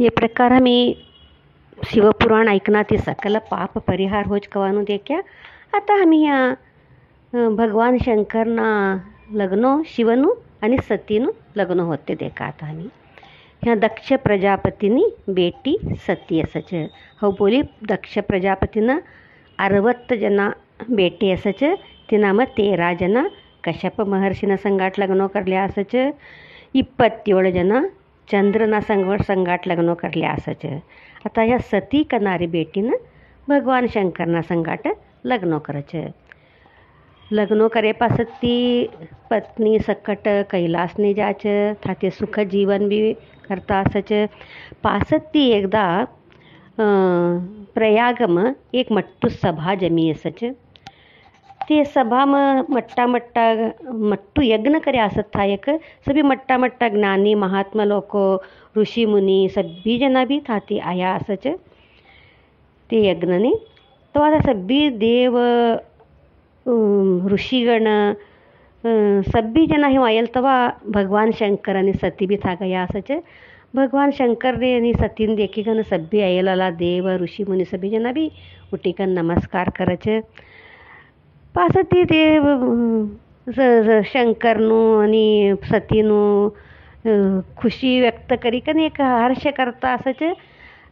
ये प्रकार हमें शिवपुराण ऐकना ते सकल पाप परिहार होज कवानु देख्या. आता आम्ही या भगवान शंकरना लग्नो शिवनु आणि सतीनु लग्न होते देखा. आता आम्ही ह्या दक्ष प्रजापतीनी बेटी सती असच हो बोली. दक्ष प्रजापतीनं 60 जना बेटी असच. तिना मग 13 जना कश्यप महर्षीना संगाट लग्नो करल्या असच. 27 जना चंद्रना संगाट लग्नो करल्या असच. आता ह्या सती करणारी बेटीनं भगवान शंकरना संगाट लग्नो करच. लग्नो करे पास ती पत्नी सकट कैलासने जाच. थाते सुख जीवन भी करता असच. पासत ती एकदा प्रयागम एक मट्टू सभा जमी असच. ते सभा में मट्टू यज्ञ करे असत था. एक सभी मट्टा ज्ञानी महात्मा लोको ऋषी मुनी सभी जना भी थाते आया असच ते यज्ञ ने. तो आता सभी देव ऋषीगण सभी जना ही आयल तवा भगवान शंकर आणि सती भी था गया असच. भगवान शंकर ने आणि सतीन देखी कन सभी आयलाला देव ऋषी मुनी सभी जना भी उठी कन नमस्कार करच. पासती ते शंकरनु आणि सतीनु खुशी व्यक्त करी कन एक हर्ष करता असच.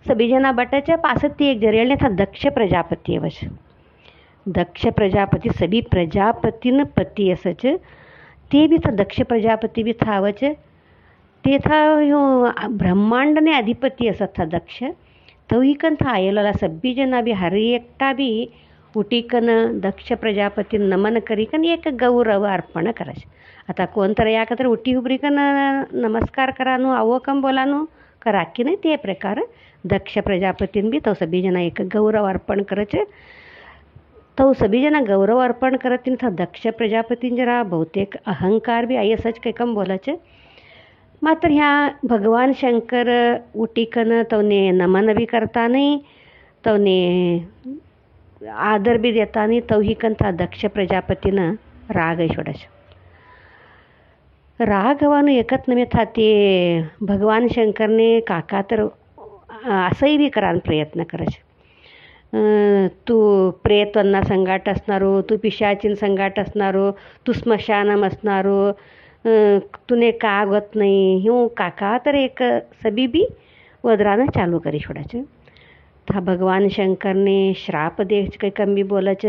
सभी जना बटच. पासती एक जरेळने था दक्ष प्रजापती अवच. दक्ष प्रजापती सभी प्रजापतीन पती असच. ते भी था दक्ष प्रजापती भी था अवच. ते था ब्रह्मांड ने अधिपती असत था दक्ष. तो ही कन था आयलाला सभी जना भी हर एकटा भी उठीकन दक्ष प्रजापती नमन करीकन एक गौरव अर्पण करच. आता कोणतर याकत्र उठी उभरीकन नमस्कार करानु आवो कम बोलानु करा की नाही. ते प्रकार दक्ष प्रजापतीन भी तो सभी जना एक गौरव अर्पण करच. तो सभी जना गौरव अर्पण करतीन था दक्ष प्रजापतीन जरा बहुतेक अहंकार भी आई असच काही कम बोलाच. मात्र ह्या भगवान शंकर उठीकन तवने नमन भी करता नाही. तवने आदर भी देता नाही. तो ही कन था दक्ष प्रजापतीनं राग सोडच. राग हवानं एकत नव्हे था ते भगवान शंकरने काका तर असंही भी करायला प्रयत्न करच. तू प्रेतवन्ना संगाट असणारो, तू पिशाचीन संगाट असणारो, तू स्मशानम असणारो, तुने का होत नाही ह्यू काका तर एक सभी भी वदरानं चालू करी सोडायचं. था भगवान शंकर ने श्राप दे काही कमी बोलच.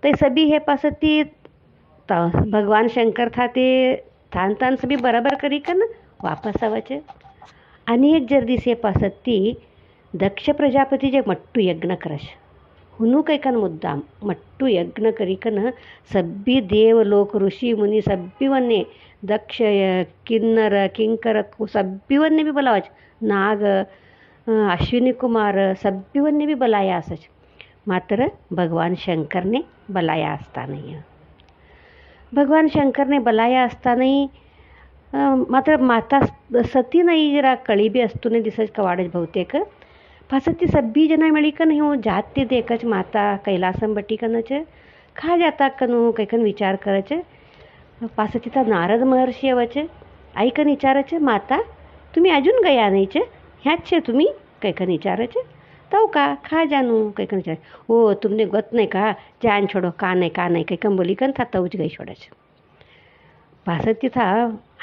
ते सभी हे पासती भगवान शंकर था ते थान सभी बराबर करी कन वापस आवच. आणि एक जर्दीसे पासती दक्ष प्रजापती जे मट्टू यज्ञ करश. हुनू काही कन मुद्दाम मट्टू यज्ञ करी कन सभी देव लोक ऋषी मुनी सभी वन्ने दक्ष किन्नर किंकर सभी वन्ने भी बोलावच. नाग अश्विनी कुमार सभी वन्ने भी बलाया असच. मात्र भगवान शंकर ने बलाया असता नाही. भगवान शंकर ने बलाया असता नाही. मात्र माता सती नाही जरा कळी बी असतो नाही दिसच कवाडच बहुतेक. पासती सभी जना मिळी कन ह्यू जात देखच माता कैलासम बटी कनच खा जाता कनु कैकन विचार करच. पासती था नारद महर्षी अवच. ऐकन विचारच माता तुम्ही अजून गया नाहीच ह्याच छे तुम्ही कैकन विचारच. तो का खा जानू कैकन विचार. हो तुमने गोत नाही का जान छोडो का नाही कैकन बोली कन था तवच गई छोडच. पासती था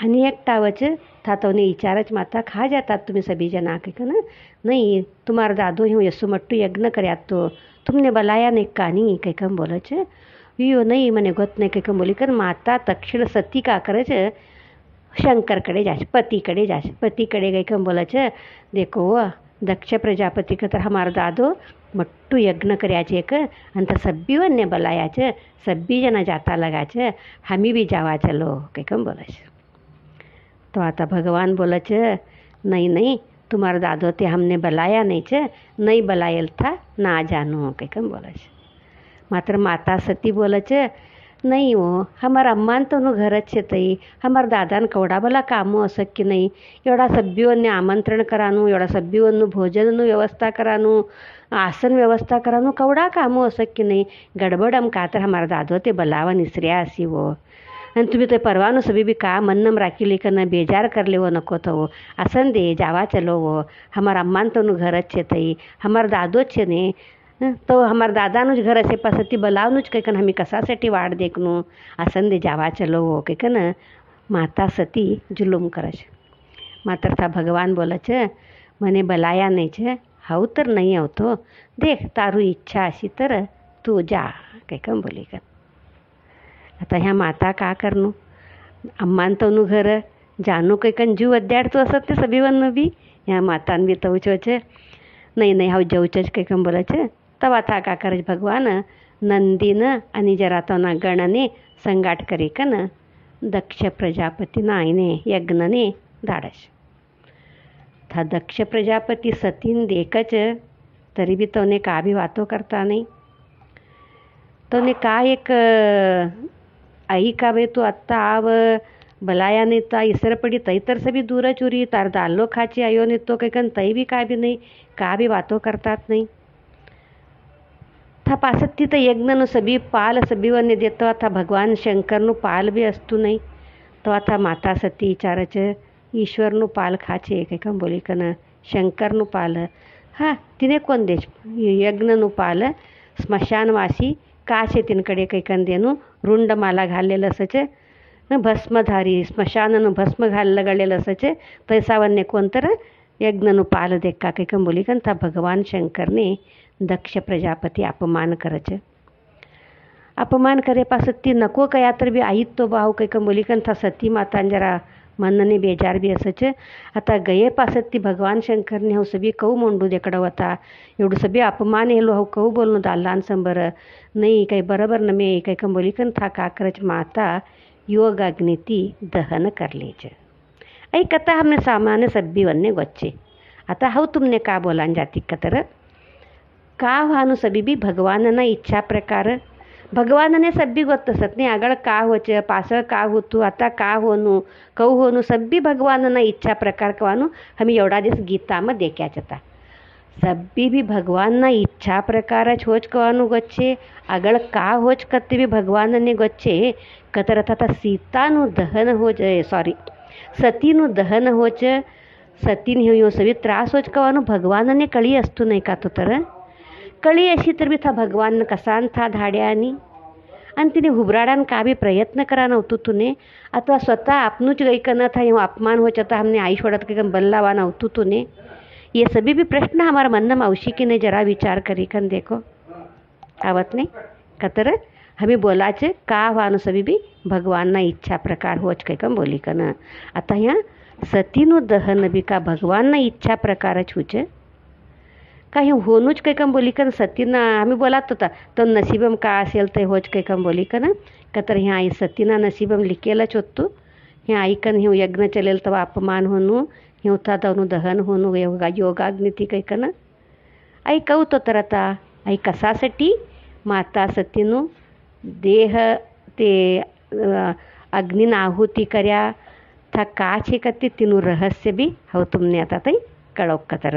आणि एक टावच था तवने विचारच माता खा जातात तुम्ही सभी जना कैकन. नहीं तुम्हारा दादो ह्यू यसु मट्टू यज्ञ कर्यात तो तुमने बलाया नाही का नाही कैकन बोलच. यो नाही मने गोत नाही कैकन बोली कन माता तक्षण सती का करच शंकरकडे जाश पतीकडे जाश. पतीकडे कैकन बोलच देखो दक्ष प्रजापति का तर हमारा दादो मट्टू यज्ञ कर्याचे एक आणि तर सभी वन्य बलायाच सभी जना जाता लगाच हमी भी जावा चलो कैकन बोलच. तो आता भगवान बोलच नहीं तुम्हारा दादो ते हमने बलाया नहीं बलायल था ना जानो कैकन बोलच. मात्र माता सती बोलच नहीं हो हमारा अम्मान तो घरच छे तई हमारा दादान कवडा भला कामो असं की नाही. एवढा सभ्यवन्ने आमंत्रण करानु एवढा सभ्यवन्नु भोजननु व्यवस्था करानु आसन व्यवस्था करानु कवडा कामो असं की नाही. गडबडम का तर हमारा दादो ते बलावा निसऱ्या असी वो અને તમે તો પરવાનું સભી બી કા મન્નમ રાખી લે કે ન બેજાર કરી લેવો નકો થવો આસંદે જાવા ચલોવો અમારા અમ્માન તોનું ઘર જ છે તઈ અમારા દાદો જ છે ને તો અમારા દાદાનું જ ઘર હશે પાસેથી બોલાવનું જ કંઈક અમે કશાसाठी વાડ દેખનું આસંદે જાવા ચલોવો કંઈક ને માતા સતી જુલુમ કરે છે. માત્ર થા ભગવાન બોલે છે મને બોલાયા નહીં છે હાઉ तर નહીં આવતો દેખ તારું ઈચ્છા હશી तर તું જા કંઈક બોલી કર. आता ह्या माता का करणं अम्मान तवનું ઘર જાનું કંઈક જીવ અદ્યાડતું હશે તે સભીવનનું બી ह्या માતાને બી તવું છે નહીં નહીં હાવ જવું છે જ કંઈક બોલે છે. તવા થા કા કરે ભગવાન નંદીને અને જરા તોના ગણને સંગાટ કરી કે ને દક્ષ પ્રજાપતિના આઈને યજ્ઞને धाडस. था दक्ष प्रजापती सतीन देखच तरी बी तोने का बी वातो करता नहीं. तोने का एक आई का वे तो आत्ता आव भलाया नहीं ता इसर पड़ी तई तर से भी दूर चुरी तार दालो खाची आयो नहीं तो कहीं तई भी का भी नहीं का भी वातो करतात नहीं. था पासत्ती तर यज्ञનું સબી પાલ સબીવને દેતો था ભગવાન શંકરનું પાલ બી असતું નહીં તો આ માતા સતી વિચારે છે ઈશ્વરનું પાલ ખાચે કંઈક બોલી કે શંકરનું પાલ હા तिने कोण देश यज्ञનું पाल स्मशानवासी का છે तिनकडे કંઈક તેનું रुंडमाला घाललेलं असायचे न भस्मधारी स्मशानનું भस्म लगाडलेलं असायचे तैसावन्ने कोणतर यज्ञનું પાલ દેખા કંઈક બોલી કે था भगवान शंकरने दक्ष प्रजापती अपमान કરે છે. अपमान करे पास ती नको कया तर बी आईत तो भाव કંઈક बोली કે था सती माता जरा मनने बेजार बी असं છે. आता गये पासत ती भगवान शंकरने हव सभी कहू मोंडू देकडं होता एवढं सभी अपमान हेलो हव कहू बोलणं दाल्लान संबर नाही काही बरोबर न मे કંઈક बोली કે था काकरच माता योगाग्निती दहन करले છે. ऐ कथा हमने सामान्य सब्बी वन्ने गोच्चे. आता हव तुमने का बोलान जाती कतर का व्हानु सभी बी भगवानना इच्छा प्रकार भगवानने सब्बी ಗೊತ್ತಸತ್ ನೀ આગળ का होचे पासळ का होतू आता का होनू कहू होनू सब्बी भगवानना इच्छा प्रकार कवानू हमी एवढा दिवस गीताમાં દેખ્યા હતા. सब्बी भी भगवानना इच्छा प्रकार જ હોજ કવાનું ગચ્છે આગળ का હોજ કતે બી ભગવાનને ગચ્છે કતર થતા સીતાનું દહન હોજ સોરી સતીનું દહન હોજ સતીને ह्यो सभी त्रास होज कવાનું भगवानने कळी असतो नाही का तो तर कळी अशी तर बी था भगवान कसान था धाड्यानी आणि तिने हुबराडान का बी प्रयत्न करा नव्हतो तुने अथवा स्वतः आपणूच गईकन था यूँ अपमान हो चता हमने आई छोड़त के बल्लावा नव्हतो तूने ये सभी भी प्रश्न हमारा मन में औशी की ने जरा विचार करी कन देखो आवत नहीं कतर हमें बोला छे का वानु सभी भी भगवान ना इच्छा प्रकार होच कई कम बोली कन आता यहाँ सतीनु दहन बी का भगवान ना इच्छा प्रकार छूचे काही होनूच काही कम बोली का सतीना आम्ही बोलात होता तो नसीबम का असेल ते होच काही कम बोली का ना का तर ह्या आई सतीना नसीबम लिखेलच होतो ह्या आईकन हिव यज्ञ चलेल तवा अपमान होनू हिव था तवनु दहन होनू योगाग्निती काही का ना आई कहू तो तर आता आई कसासाठी माता सतीनु देह ते अग्निन आहुती कर्या था का छे कती तिनु रहस्य बी हव तुमने आता तई कळोक का तर